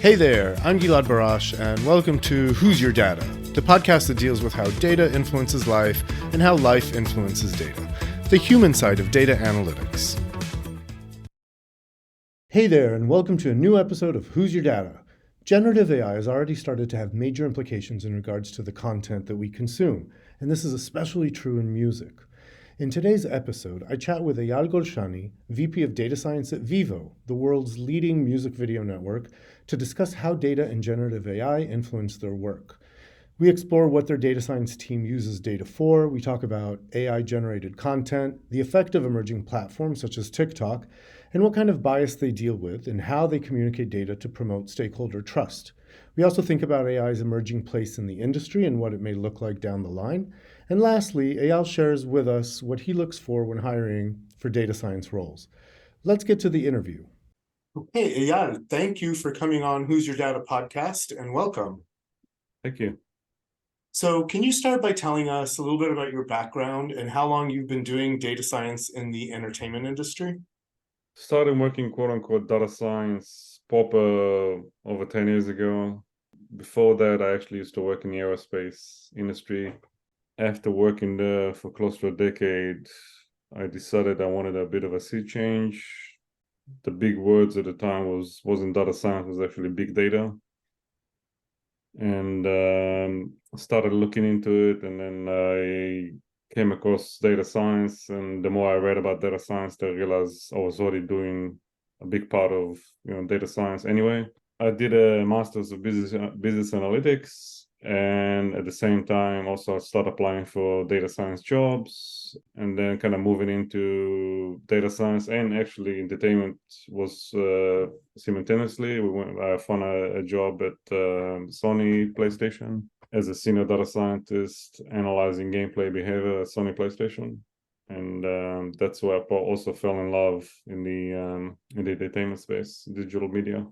Hey there, I'm Gilad Barash, and welcome to Who's Your Data, the podcast that deals with how data influences life and how life influences data, the human side of data analytics. Hey there, and welcome to a new episode of Who's Your Data. Generative AI has already started to have major implications in regards to the content that we consume, and this is especially true in music. In today's episode, I chat with Eyal Golshani, VP of Data Science at Vevo, the world's leading music video network, to discuss how data and generative AI influence their work. We explore what their data science team uses data for. We talk about AI-generated content, the effect of emerging platforms such as TikTok, and what kind of bias they deal with and how they communicate data to promote stakeholder trust. We also think about AI's emerging place in the industry and what it may look like down the line. And lastly, Eyal shares with us what he looks for when hiring for data science roles. Let's get to the interview. Okay, Eyal, thank you for coming on Who's Your Data podcast, and welcome. Thank you. So can you start by telling us a little bit about your background and how long you've been doing data science in the entertainment industry? Started working quote-unquote data science proper over 10 years ago. Before that, I actually used to work in the aerospace industry. After working there for close to a decade, I decided I wanted a bit of a sea change. The big words at the time wasn't data science, was actually big data. And started looking into it, and then I came across data science, and the more I read about data science, I realized I was already doing a big part of data science anyway. I did a master's of business analytics, and at the same time also started applying for data science jobs, and then kind of moving into data science and actually entertainment was simultaneously. I found a job at Sony PlayStation as a senior data scientist analyzing gameplay behavior at Sony PlayStation. And that's where I also fell in love in the entertainment space, digital media.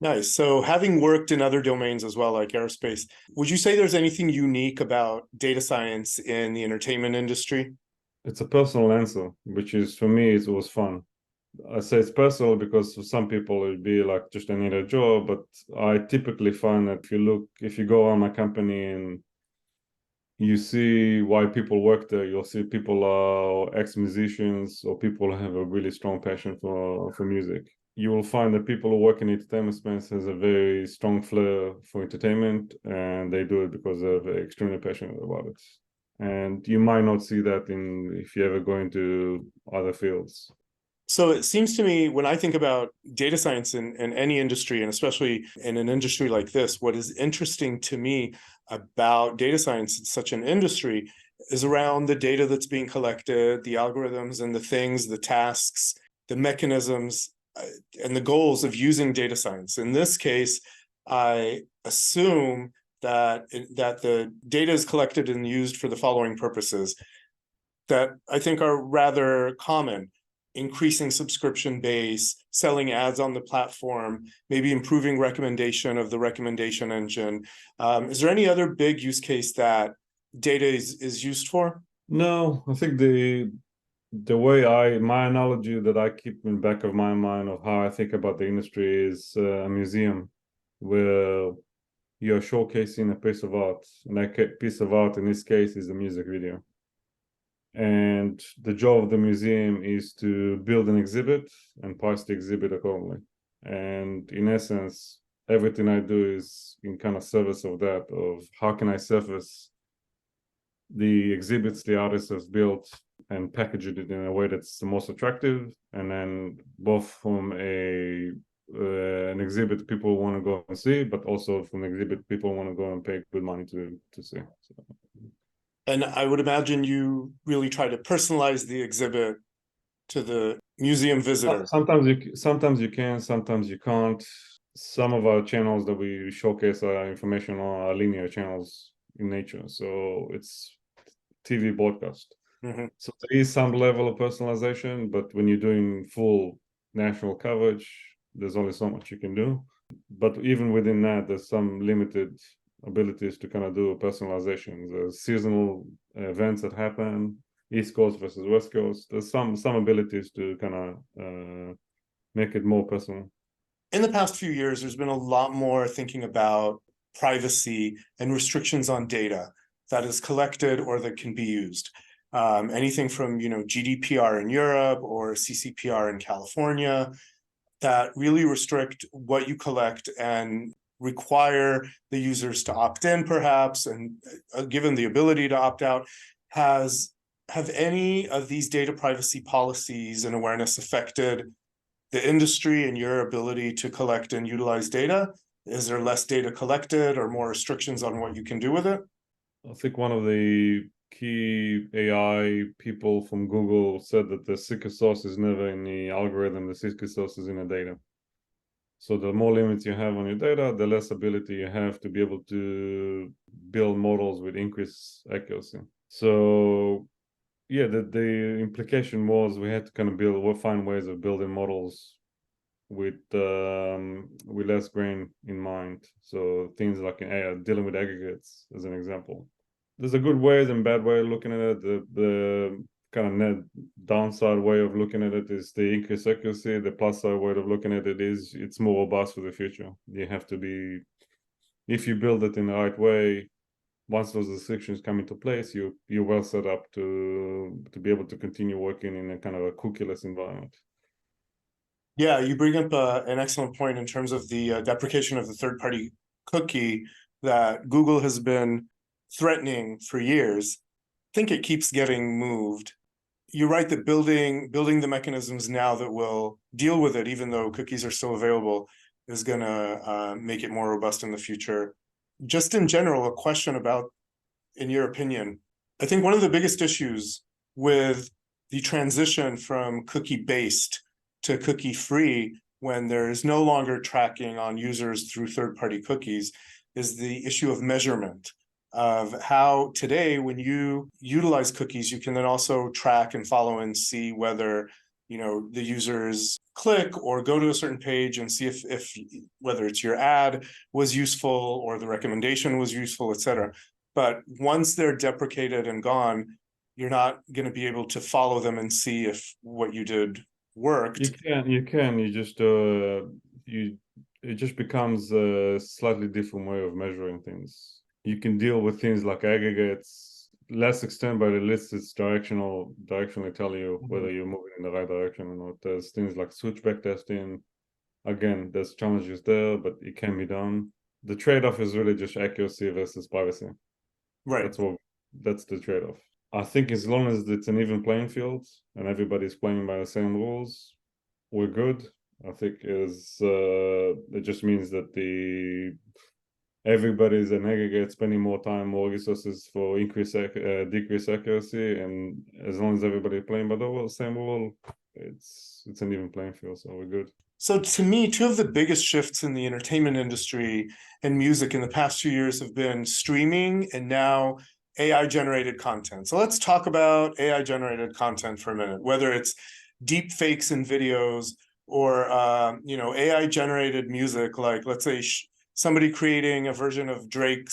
Nice. So having worked in other domains as well, like aerospace, would you say there's anything unique about data science in the entertainment industry? It's a personal answer, which is, for me, it was fun. I say it's personal because for some people it'd be like just I need a job, but I typically find that if you go on my company and you see why people work there, you'll see people are ex-musicians or people who have a really strong passion for music. You will find that people who work in the entertainment space has a very strong flair for entertainment, and they do it because they're extremely passionate about it. And you might not see that if you ever go into other fields. So it seems to me when I think about data science in any industry, and especially in an industry like this, what is interesting to me about data science in such an industry is around the data that's being collected, the algorithms and the things, the tasks, the mechanisms, and the goals of using data science. In this case, I assume that the data is collected and used for the following purposes that I think are rather common: increasing subscription base, selling ads on the platform, maybe improving recommendation of the recommendation engine. Is there any other big use case that data is used for? No, I think the way my analogy that I keep in the back of my mind of how I think about the industry is a museum where you're showcasing a piece of art, and that piece of art in this case is a music video. And the job of the museum is to build an exhibit and price the exhibit accordingly. And in essence, everything I do is in kind of service of that, of how can I surface the exhibits the artist has built and package it in a way that's the most attractive, and then both from an exhibit people want to go and see, but also from an exhibit people want to go and pay good money to see. So. And I would imagine you really try to personalize the exhibit to the museum visitor. Sometimes you can, sometimes you can't. Some of our channels that we showcase our information on are linear channels in nature, so it's TV broadcast. Mm-hmm. So there is some level of personalization, but when you're doing full national coverage, there's only so much you can do. But even within that, there's some limited abilities to kind of do personalization. There's seasonal events that happen, East Coast versus West Coast. There's some abilities to kind of make it more personal. in the past few years, there's been a lot more thinking about privacy and restrictions on data that is collected or that can be used. Anything from GDPR in Europe or CCPR in California that really restrict what you collect and require the users to opt in, perhaps, and given the ability to opt out. Have any of these data privacy policies and awareness affected the industry and your ability to collect and utilize data? Is there less data collected or more restrictions on what you can do with it? I think one of the key AI people from Google said that the secret sauce is never in the algorithm, the secret sauce is in the data. So the more limits you have on your data, the less ability you have to be able to build models with increased accuracy. So yeah, the implication was we had to kind of find ways of building models with less grain in mind. So things like dealing with aggregates, as an example. There's a good ways and bad way of looking at it. The kind of net downside way of looking at it is the increased accuracy. The plus side way of looking at it is it's more robust for the future. You have to be, if you build it in the right way, once those restrictions come into place, you're well set up to be able to continue working in a kind of a cookieless environment. Yeah, you bring up an excellent point in terms of the deprecation of the third-party cookie that Google has been threatening for years. I think it keeps getting moved. You're right that building the mechanisms now that will deal with it, even though cookies are still available, is going to make it more robust in the future. Just in general, a question about, in your opinion, I think one of the biggest issues with the transition from cookie-based to cookie-free, when there is no longer tracking on users through third-party cookies, is the issue of measurement, of how today, when you utilize cookies, you can then also track and follow and see whether the users click or go to a certain page and see if whether it's your ad was useful or the recommendation was useful, etc. But once they're deprecated and gone, you're not going to be able to follow them and see if what you did worked. It just becomes a slightly different way of measuring things. You can deal with things like aggregates, less extent, but at least it's directionally tell you whether you're moving in the right direction or not. There's things like switchback testing. Again, there's challenges there, but it can be done. The trade-off is really just accuracy versus privacy. Right. That's the trade-off. I think as long as it's an even playing field and everybody's playing by the same rules, we're good. I think it just means that everybody's an aggregate spending more time, more resources for decreased accuracy, and as long as everybody's playing by the same rule, it's an even playing field, so we're good. So to me, two of the biggest shifts in the entertainment industry and music in the past few years have been streaming and now AI generated content. So let's talk about AI generated content for a minute, whether it's deep fakes in videos or AI generated music, like let's say somebody creating a version of Drake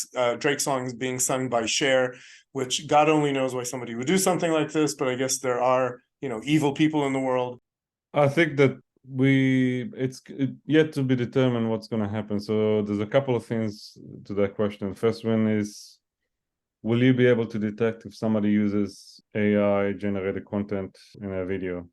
songs being sung by Cher, which God only knows why somebody would do something like this, but I guess there are evil people in the world. I think that it's yet to be determined what's going to happen. So there's a couple of things to that question. First one is, will you be able to detect if somebody uses AI generated content in a video?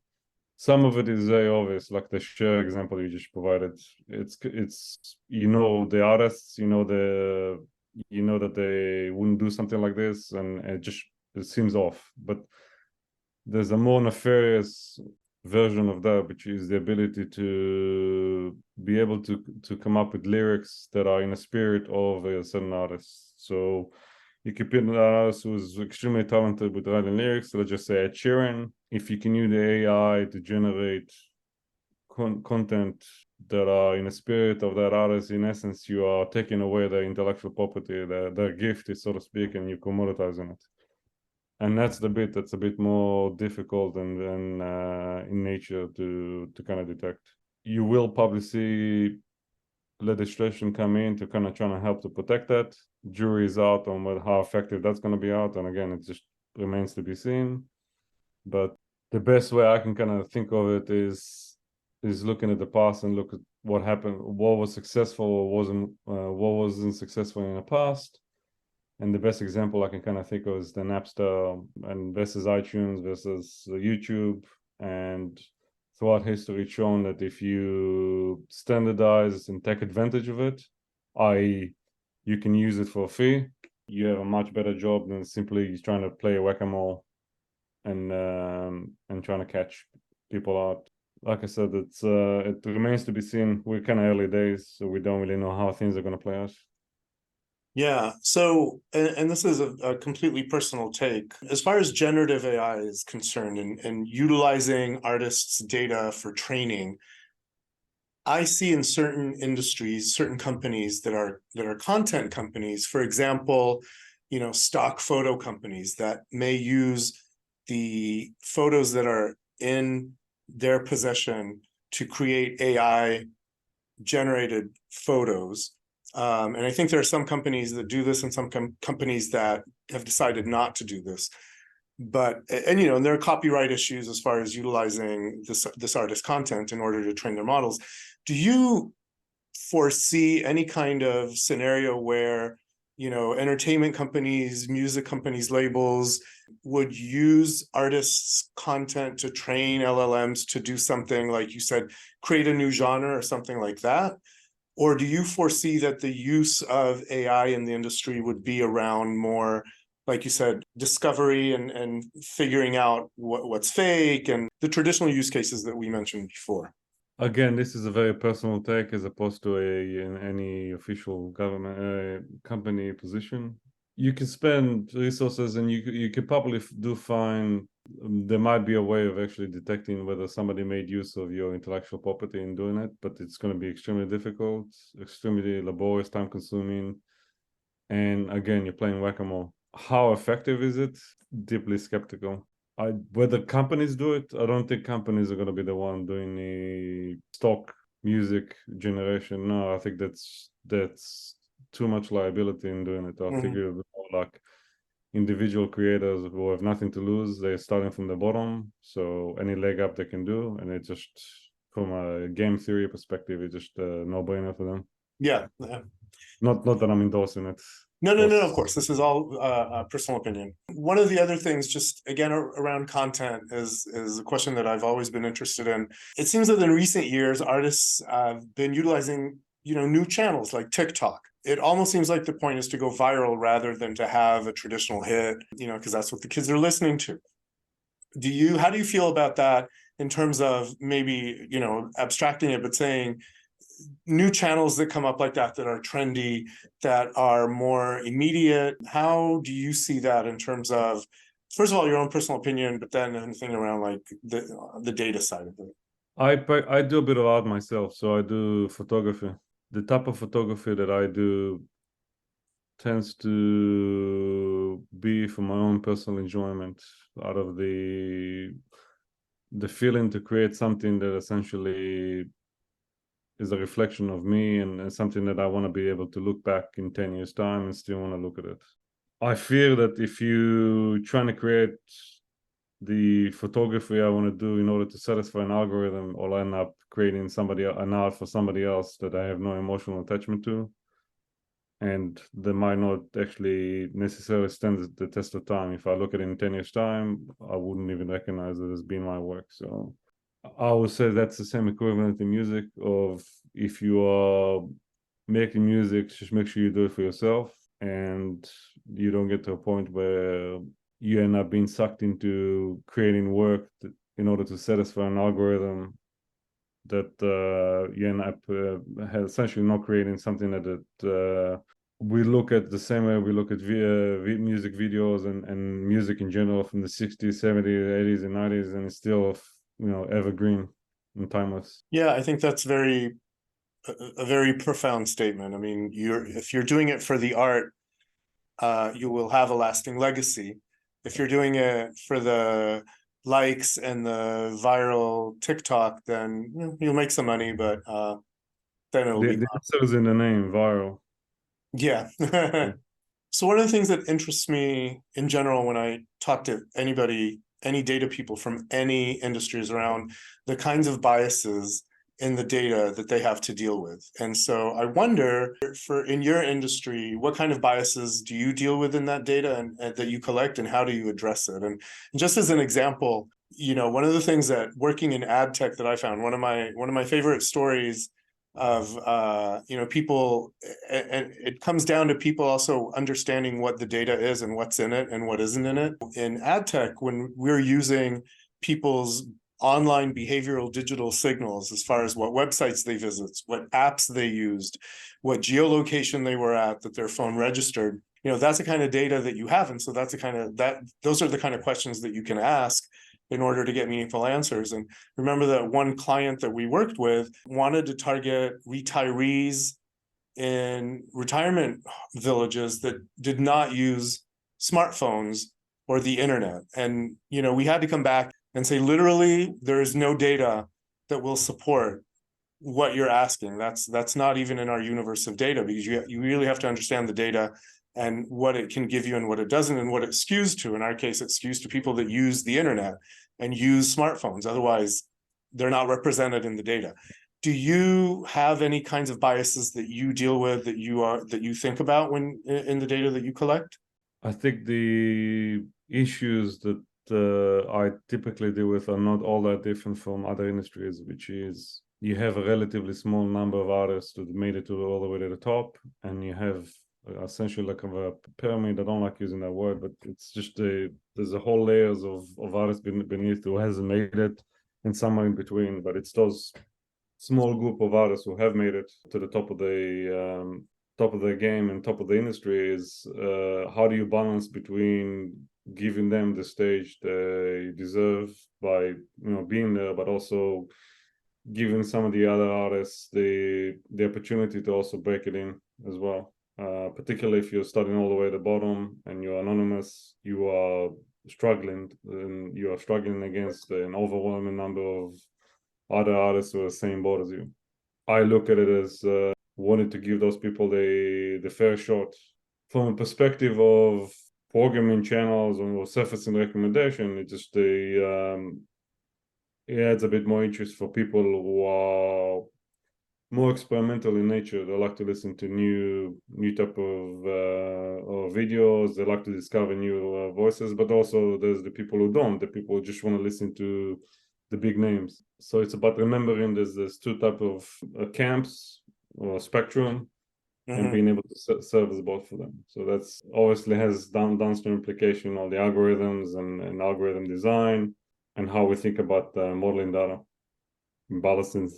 Some of it is very obvious, like the Cher example you just provided. It's the artists, that they wouldn't do something like this, and it seems off. But there's a more nefarious version of that, which is the ability to be able to come up with lyrics that are in the spirit of a certain artist. So you could put an artist who's extremely talented with writing lyrics, let's just say Ed Sheeran. If you can use the AI to generate content that are in the spirit of that artist, in essence, you are taking away their intellectual property, their gift, so to speak, and you're commoditizing it. And that's the bit that's a bit more difficult and in nature to kind of detect. You will probably see legislation come in to kind of try to help to protect that. Jury is out on how effective that's going to be out, and again, it just remains to be seen. But the best way I can kind of think of it is looking at the past and what happened, what was successful or what wasn't successful in the past. And the best example I can kind of think of is the Napster and versus iTunes versus YouTube. And throughout history, it's shown that if you standardize and take advantage of it, i.e., you can use it for a fee, you have a much better job than simply trying to play whack-a-mole and trying to catch people out. Like I said, it remains to be seen. We're kind of early days, so we don't really know how things are going to play out. Yeah. So, and this is a completely personal take. As far as generative AI is concerned and utilizing artists' data for training, I see in certain industries, certain companies that are content companies, for example, stock photo companies that may use the photos that are in their possession to create AI generated photos. And I think there are some companies that do this and some companies that have decided not to do this. But, and there are copyright issues as far as utilizing this artist content in order to train their models. Do you foresee any kind of scenario where, entertainment companies, music companies, labels would use artists' content to train LLMs to do something like you said, create a new genre or something like that? Or do you foresee that the use of AI in the industry would be around more, like you said, discovery and figuring out what's fake and the traditional use cases that we mentioned before? Again, this is a very personal take as opposed to any official government company position. You can spend resources, and you could probably do find there might be a way of actually detecting whether somebody made use of your intellectual property in doing it, but it's going to be extremely difficult, extremely laborious, time-consuming, and again, you're playing whack-a-mole. How effective is it? Deeply skeptical. Whether companies do it, I don't think companies are going to be the one doing the stock music generation. No, I think that's too much liability in doing it. I think it'll be more like individual creators who have nothing to lose. They're starting from the bottom, so any leg up they can do, and it just, from a game theory perspective, it's just a no-brainer for them. Yeah. Not that I'm endorsing it. No, of course. This is all personal opinion. One of the other things, just again, around content is a question that I've always been interested in. It seems that in recent years, artists have been utilizing, new channels like TikTok. It almost seems like the point is to go viral rather than to have a traditional hit, because that's what the kids are listening to. How do you feel about that in terms of maybe, abstracting it, but saying, new channels that come up like that are trendy, that are more immediate? How do you see that in terms of, first of all, your own personal opinion, but then anything around like the data side of it? I do a bit of art myself, so I do photography. The type of photography that I do tends to be for my own personal enjoyment, out of the feeling to create something that essentially is a reflection of me and something that I want to be able to look back in 10 years' time and still want to look at it. I fear that if you trying to create the photography I want to do in order to satisfy an algorithm, I'll end up creating an art for somebody else that I have no emotional attachment to, and they might not actually necessarily stand the test of time. If I look at it in 10 years' time, I wouldn't even recognize it as being my work. So I would say that's the same equivalent in music of, if you are making music, just make sure you do it for yourself and you don't get to a point where you end up being sucked into creating work in order to satisfy an algorithm that you end up essentially not creating something that we look at the same way we look at music videos and music in general from the 60s, 70s, 80s, and 90s, and it's still evergreen and timeless. Yeah, I think that's a very profound statement. I mean, if you're doing it for the art, you will have a lasting legacy. If you're doing it for the likes and the viral TikTok, then you'll make some money, but then it'll be The answer is in the name, viral. yeah. Yeah. So one of the things that interests me in general when I talk to anybody, any data people from any industries, around the kinds of biases in the data that they have to deal with. And so I wonder, for in your industry, what kind of biases do you deal with in that data and that you collect, and how do you address it? And just as an example, one of the things that working in ad tech that I found, one of my favorite stories of people, and it comes down to people also understanding what the data is and what's in it and what isn't in it. In ad tech, when we're using people's online behavioral digital signals as far as what websites they visit, what apps they used, what geolocation they were at that their phone registered, that's the kind of data that you have. And so those are the kind of questions that you can ask in order to get meaningful answers. And remember that one client that we worked with wanted to target retirees in retirement villages that did not use smartphones or the internet. And, we had to come back and say, literally, there is no data that will support what you're asking. That's not even in our universe of data, because you really have to understand the data and what it can give you and what it doesn't, and what it skews to. In our case, it skews to people that use the internet and use smartphones. Otherwise, they're not represented in the data. Do you have any kinds of biases that you deal with, that you think about when in the data that you collect? I think the issues that I typically deal with are not all that different from other industries, which is you have a relatively small number of artists that made it all the way to the top, and you have essentially like a pyramid. I don't like using that word, but it's just there's a whole layers of artists beneath who hasn't made it, and somewhere in between. But it's those small group of artists who have made it to the top of the game and top of the industry. Is how do you balance between giving them the stage they deserve by being there, but also giving some of the other artists the opportunity to also break it in as well. Particularly if you're starting all the way at the bottom and you're anonymous, you are struggling against an overwhelming number of other artists who are the same boat as you. I look at it as wanting to give those people the fair shot. From a perspective of programming channels or surfacing recommendation, it just it adds a bit more interest for people who are more experimental in nature. They like to listen to new type of videos. They like to discover new voices, but also there's the people who don't. The people who just want to listen to the big names. So it's about remembering there's two type of camps or spectrum, and being able to serve as both for them. So that's obviously has downstream implication on the algorithms and algorithm design and how we think about modeling data, balancing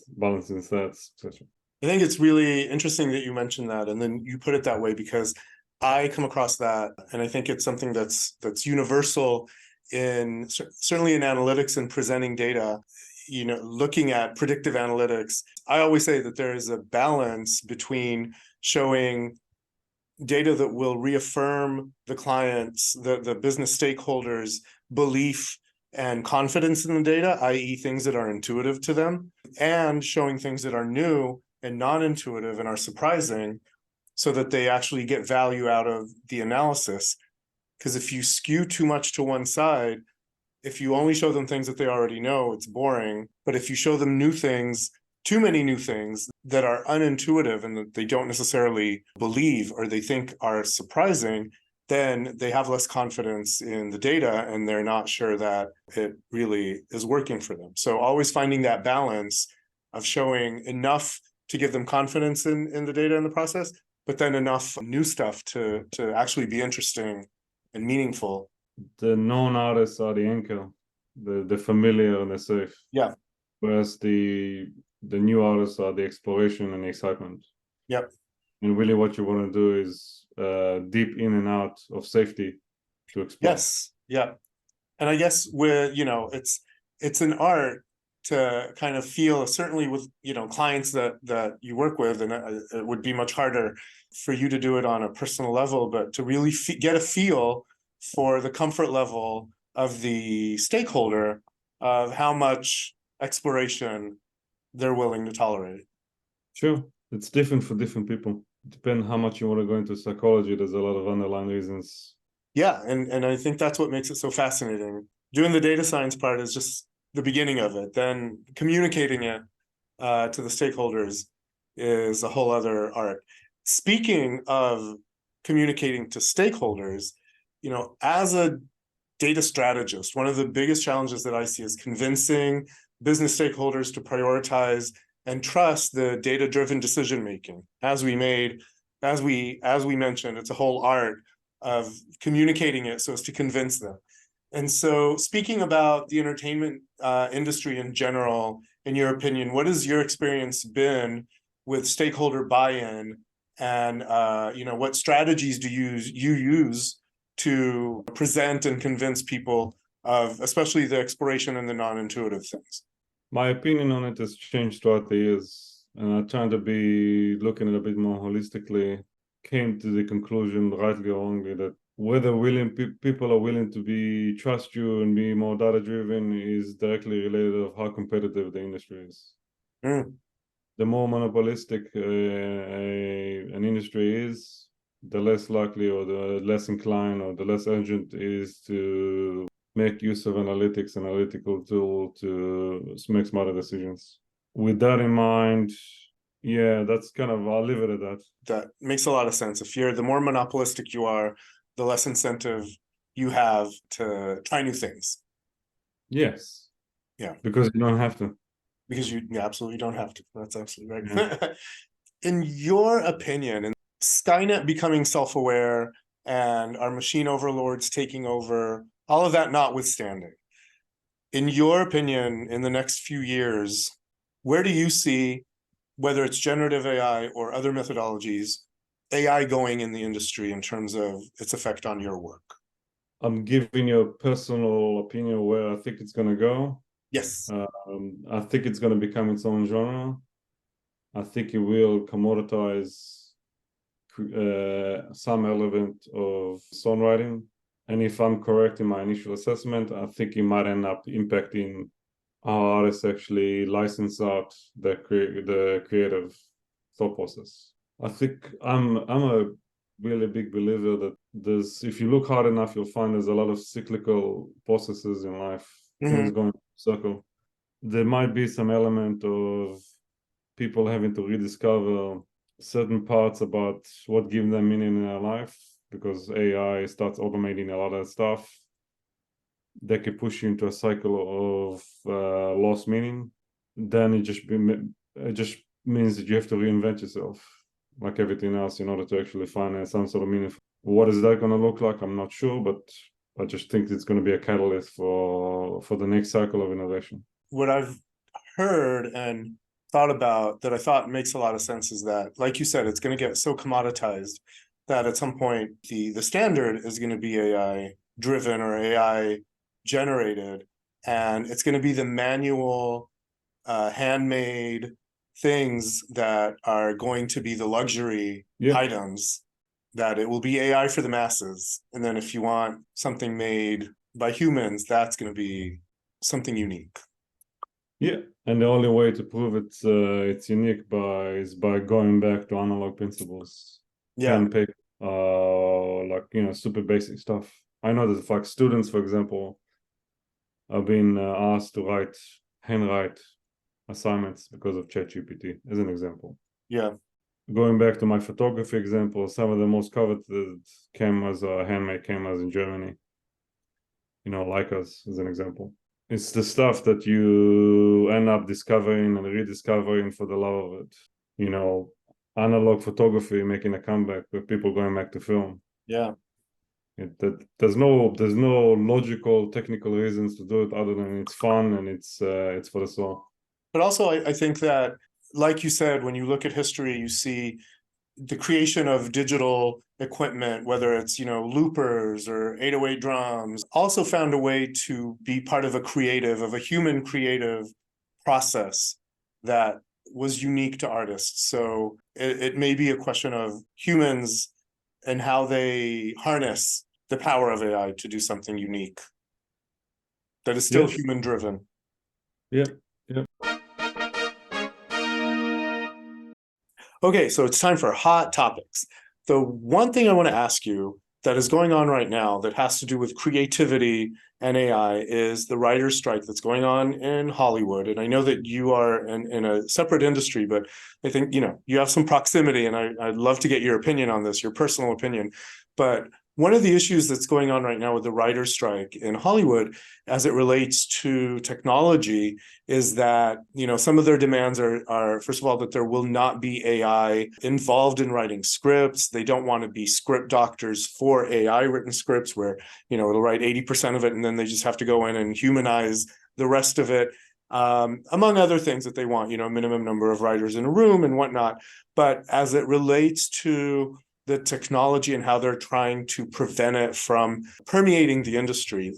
sets, etc. I think it's really interesting that you mentioned that, and then you put it that way, because I come across that, and I think it's something that's universal in certainly in analytics and presenting data. Looking at predictive analytics, I always say that there is a balance between showing data that will reaffirm the clients, the business stakeholders' belief and confidence in the data, i.e. things that are intuitive to them, and showing things that are new and non-intuitive and are surprising, so that they actually get value out of the analysis. Because if you skew too much to one side, if you only show them things that they already know, it's boring. But if you show them new things, too many new things that are unintuitive and that they don't necessarily believe or they think are surprising, then they have less confidence in the data and they're not sure that it really is working for them. So always finding that balance of showing enough to give them confidence in the data and the process, but then enough new stuff to actually be interesting and meaningful. The known artists are the anchor, the familiar and the safe. Yeah. Whereas the new artists are the exploration and the excitement. Yep. And really what you want to do is deep in and out of safety to explore. Yes. Yeah. And I guess it's an art to kind of feel, certainly with clients that you work with, and it would be much harder for you to do it on a personal level, but to really get a feel for the comfort level of the stakeholder of how much exploration they're willing to tolerate. Sure, it's different for different people. Depending how much you want to go into psychology, there's a lot of underlying reasons. Yeah, and I think that's what makes it so fascinating. Doing the data science part is just the beginning of it. Then communicating it to the stakeholders is a whole other art. Speaking of communicating to stakeholders, as a data strategist, one of the biggest challenges that I see is convincing business stakeholders to prioritize and trust the data-driven decision making. As we mentioned, it's a whole art of communicating it so as to convince them. And so, speaking about the entertainment industry in general, in your opinion, what has your experience been with stakeholder buy-in, and what strategies do you use to present and convince people of, especially the exploration and the non-intuitive things? My opinion on it has changed throughout the years, and I trying to be looking at it a bit more holistically. Came to the conclusion, rightly or wrongly, that whether people are willing to trust you and be more data driven is directly related of how competitive the industry is. The more monopolistic an industry is, the less likely or the less inclined or the less urgent is to make use of analytical tool to make smarter decisions. With that in mind, yeah, that's kind of, I'll leave it at that. That makes a lot of sense. The more monopolistic you are, the less incentive you have to try new things. Yes. Yeah. Because you don't have to. Because you absolutely don't have to. That's absolutely right. Yeah. In your opinion, in Skynet becoming self-aware and our machine overlords taking over, all of that notwithstanding, in your opinion, in the next few years, where do you see, whether it's generative AI or other methodologies, AI going in the industry in terms of its effect on your work? I'm giving you a personal opinion where I think it's going to go. Yes. I think it's going to become its own genre. I think it will commoditize some element of songwriting. And if I'm correct in my initial assessment, I think it might end up impacting how artists actually license out the creative thought process. I think I'm a really big believer that if you look hard enough, you'll find there's a lot of cyclical processes in life, things going in a circle. There might be some element of people having to rediscover certain parts about what gives them meaning in their life, because AI starts automating a lot of stuff. That could push you into a cycle of lost meaning. Then it just means that you have to reinvent yourself, like everything else, in order to actually find some sort of meaning. What is that going to look like? I'm not sure, but I just think it's going to be a catalyst for the next cycle of innovation. What I've heard and thought about that I thought makes a lot of sense is that, like you said, it's going to get so commoditized that at some point the standard is going to be AI driven or AI generated, and it's going to be the manual, handmade things that are going to be the luxury items, that it will be AI for the masses. And then if you want something made by humans, that's going to be something unique. Yeah, and the only way to prove it's unique is by going back to analog principles. Yeah. And paper, super basic stuff. I know that like students, for example, are being asked to handwrite assignments because of ChatGPT, as an example. Yeah. Going back to my photography example, some of the most coveted cameras are handmade cameras in Germany. Leicas, as an example. It's the stuff that you end up discovering and rediscovering for the love of it. Analog photography making a comeback with people going back to film. Yeah. There's no logical, technical reasons to do it other than it's fun and it's for the soul. But also, I think that, like you said, when you look at history, you see the creation of digital equipment, whether it's, loopers or 808 drums, also found a way to be part of a human creative process that was unique to artists. So it may be a question of humans and how they harness the power of AI to do something unique that is still human driven. Yeah. Okay, so it's time for hot topics. The one thing I want to ask you that is going on right now that has to do with creativity and AI is the writer's strike that's going on in Hollywood. And I know that you are in a separate industry, but I think, you have some proximity, and I'd love to get your opinion on this, your personal opinion. But one of the issues that's going on right now with the writer's strike in Hollywood as it relates to technology is that, some of their demands are, first of all, that there will not be AI involved in writing scripts. They don't want to be script doctors for AI written scripts where, it'll write 80% of it and then they just have to go in and humanize the rest of it. Among other things that they want, minimum number of writers in a room and whatnot. But as it relates to the technology and how they're trying to prevent it from permeating the industry,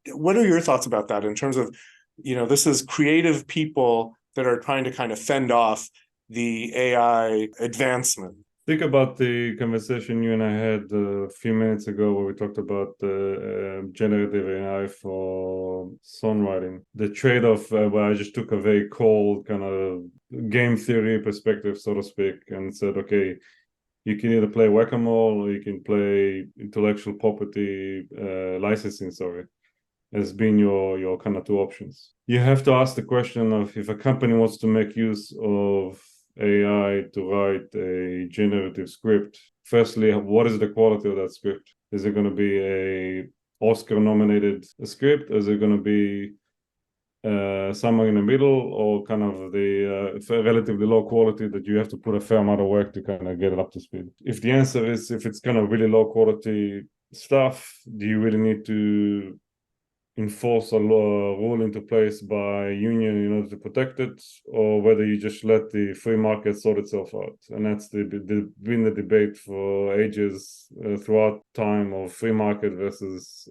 what are your thoughts about that in terms of, this is creative people that are trying to kind of fend off the AI advancement? Think about the conversation you and I had a few minutes ago where we talked about generative AI for songwriting. The trade-off where I just took a very cold kind of game theory perspective, so to speak, and said, okay, you can either play whack-a-mole or you can play intellectual property licensing, as being your kind of two options. You have to ask the question of if a company wants to make use of AI to write a generative script. Firstly, what is the quality of that script? Is it going to be a Oscar-nominated script? Is it going to be somewhere in the middle, or kind of the relatively low quality that you have to put a fair amount of work to kind of get it up to speed? If the answer is if it's kind of really low quality stuff, do you really need to enforce a rule into place by union in order to protect it, or whether you just let the free market sort itself out? And that's been the debate for ages throughout time of free market versus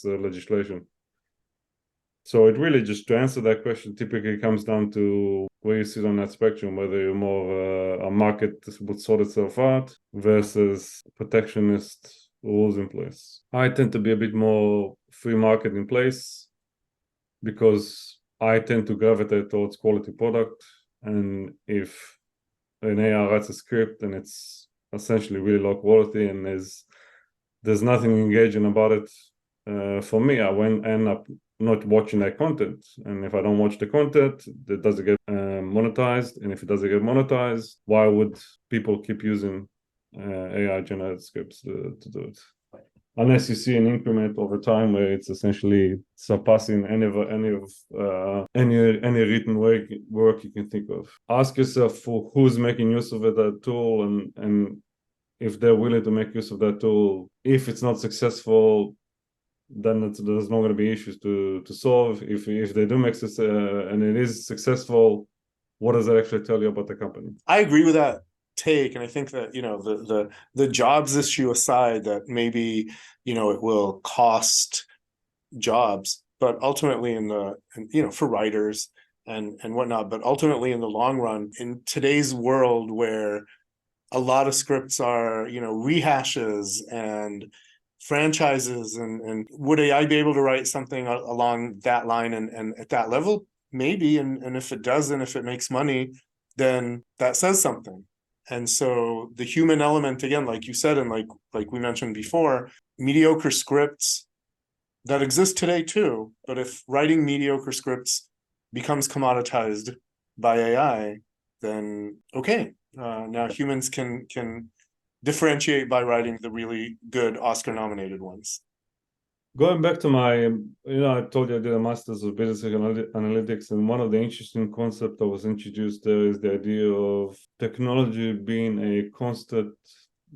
legislation. So it really, just to answer that question, typically comes down to where you sit on that spectrum, whether you're more a market would sort itself out versus protectionist rules in place. I tend to be a bit more free market in place because I tend to gravitate towards quality product. And if an AI writes a script and it's essentially really low quality and there's nothing engaging about it, for me, I end up not watching that content. And if I don't watch the content, it doesn't get monetized. And if it doesn't get monetized, why would people keep using AI generated scripts to do it? Unless you see an increment over time where it's essentially surpassing any written work you can think of. Ask yourself for who's making use of it, that tool, and if they're willing to make use of that tool. If it's not successful, then there's not going to be issues to solve. If they do make success and it is successful, what does that actually tell you about the company? I agree with that take, and I think that the jobs issue aside, that maybe it will cost jobs, but ultimately for writers and whatnot, but ultimately in the long run, in today's world where a lot of scripts are rehashes and franchises, and would AI be able to write something along that line and at that level? Maybe, and if it doesn't, if it makes money, then that says something. And so the human element, again, like you said, and like we mentioned before, mediocre scripts that exist today too. But if writing mediocre scripts becomes commoditized by AI, then okay, now humans can differentiate by writing the really good Oscar-nominated ones. Going back to my, I told you I did a master's of business analytics, and one of the interesting concepts that was introduced there is the idea of technology being a constant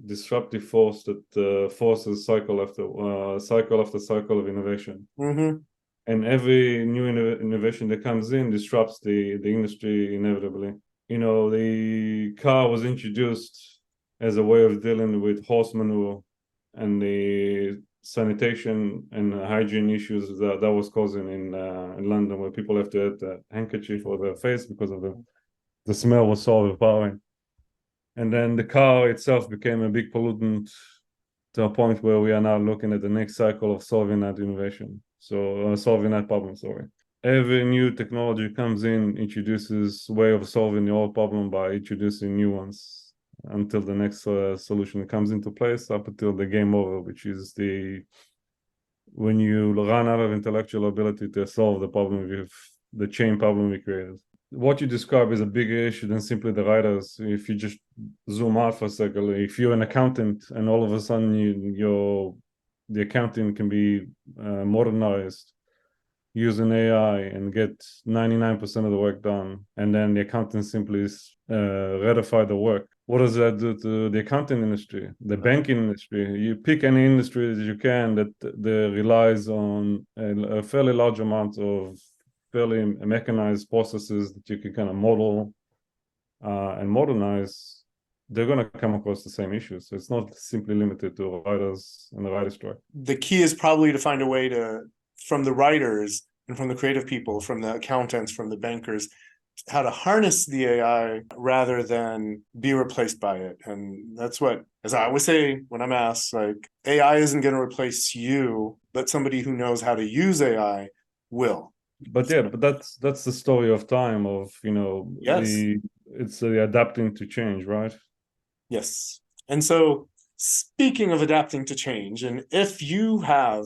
disruptive force that forces cycle after cycle of innovation. Mm-hmm. And every new innovation that comes in disrupts the industry inevitably. The car was introduced as a way of dealing with horse manure and the sanitation and hygiene issues that was causing in London, where people have to have a handkerchief over their face because of the smell was so overpowering. And then the car itself became a big pollutant to a point where we are now looking at the next cycle of solving that solving that problem, Every new technology comes in, introduces way of solving the old problem by introducing new ones. until the next solution comes into place, up until the game over, which is when you run out of intellectual ability to solve the problem with the chain problem we created. What you describe is a bigger issue than simply the writers. If you just zoom out for a second, if you're an accountant and all of a sudden the accounting can be modernized using AI and get 99% of the work done, and then the accountant simply ratify the work. What does that do to the accounting industry, the banking industry? You pick any industry that you can that relies on a fairly large amount of fairly mechanized processes that you can kind of model and modernize. They're going to come across the same issues. So it's not simply limited to writers and the writer's strike. The key is probably to find a way to, from the writers and from the creative people, from the accountants, from the bankers, how to harness the AI rather than be replaced by it. And that's what, as I always say when I'm asked, like, AI isn't going to replace you, but somebody who knows how to use AI will. But yeah, but that's the story of time of, Yes. It's adapting to change, right? Yes. And so speaking of adapting to change, and if you have,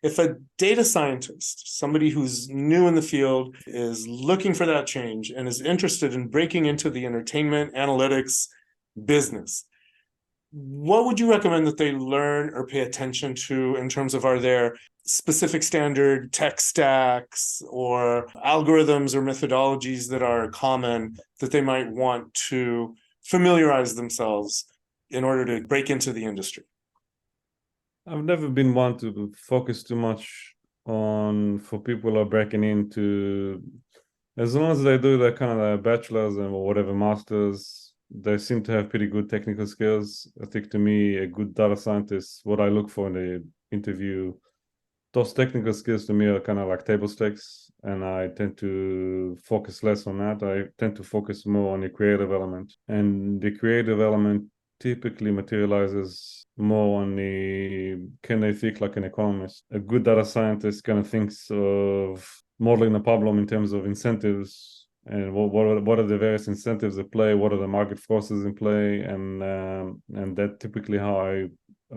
if a data scientist, somebody who's new in the field, is looking for that change and is interested in breaking into the entertainment analytics business, what would you recommend that they learn or pay attention to in terms of, are there specific standard tech stacks or algorithms or methodologies that are common that they might want to familiarize themselves in order to break into the industry? I've never been one to focus too much on, for people who are breaking into, as long as they do their kind of their bachelor's and whatever masters, they seem to have pretty good technical skills. I think, to me, a good data scientist, what I look for in the interview, those technical skills to me are kind of like table stakes, and I tend to focus less on that. I tend to focus more on the creative element, and the creative element typically materializes more on can they think like an economist? A good data scientist kind of thinks of modeling a problem in terms of incentives, and what are the various incentives at play, what are the market forces in play, and that typically how I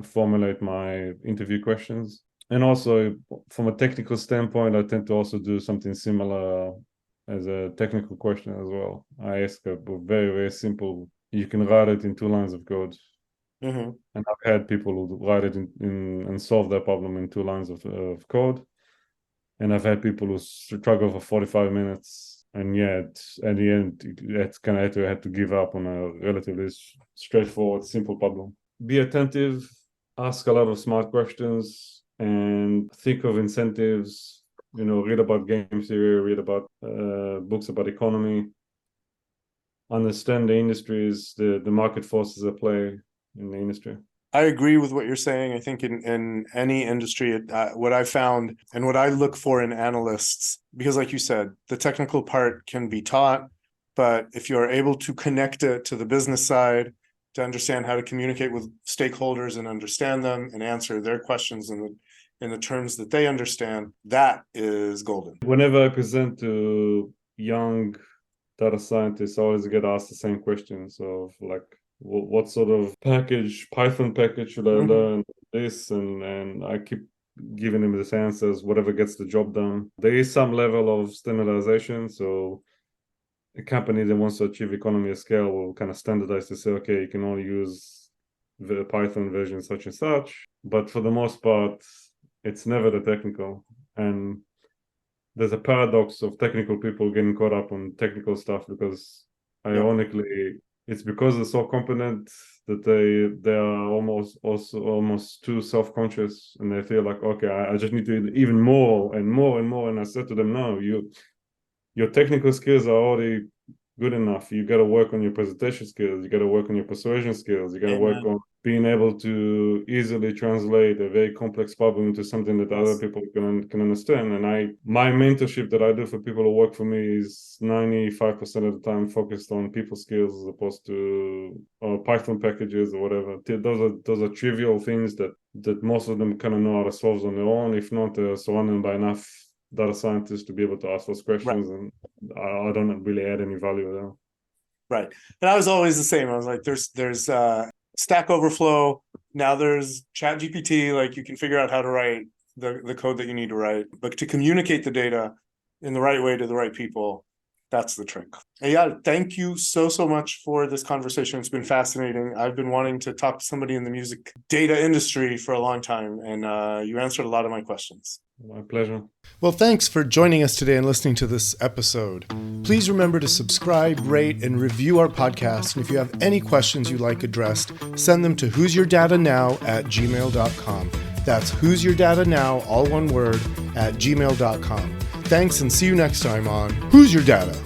formulate my interview questions. And also, from a technical standpoint, I tend to also do something similar as a technical question as well. I ask a very, very simple, you can write it in 2 lines of code. Mm-hmm. And I've had people who write it and solve their problem in 2 lines of code. And I've had people who struggle for 45 minutes. And yet, at the end, it's kind of had to give up on a relatively straightforward, simple problem. Be attentive, ask a lot of smart questions, and think of incentives. Read about game theory, read about books about economy, understand the industries, the market forces at play in the industry. I agree with what you're saying. I think in any industry, what I found and what I look for in analysts, because like you said, the technical part can be taught, but if you're able to connect it to the business side, to understand how to communicate with stakeholders and understand them and answer their questions in the terms that they understand, that is golden. Whenever I present to young data scientists, I always get asked the same questions of like, what sort of Python package should I learn this? And I keep giving them these answers, whatever gets the job done. There is some level of standardization. So a company that wants to achieve economy of scale will kind of standardize to say, okay, you can only use the Python version such and such. But for the most part, it's never the technical. And there's a paradox of technical people getting caught up on technical stuff because, ironically, it's because they're so competent that they are almost too self-conscious, and they feel like, okay, I just need to do even more and more and more. And I said to them, no, your technical skills are already good enough. You got to work on your presentation skills. You got to work on your persuasion skills. You got to work on being able to easily translate a very complex problem into something that other people can understand. And my mentorship that I do for people who work for me is 95% of the time focused on people skills as opposed to Python packages or whatever. Those are trivial things that most of them kind of know how to solve on their own. If not, they're surrounded by enough data scientists to be able to ask those questions, and I don't really add any value there. Right. And I was always the same. I was like, there's Stack Overflow. Now there's Chat GPT. Like you can figure out how to write the code that you need to write. But to communicate the data in the right way to the right people, that's the trick. Eyal, thank you so much for this conversation. It's been fascinating. I've been wanting to talk to somebody in the music data industry for a long time, and you answered a lot of my questions. My pleasure. Well, thanks for joining us today and listening to this episode. Please remember to subscribe, rate, and review our podcast. And if you have any questions you'd like addressed, send them to who'syourdatanow@gmail.com. That's who'syourdatanow, all one word, @gmail.com. Thanks, and see you next time on Who's Your Data?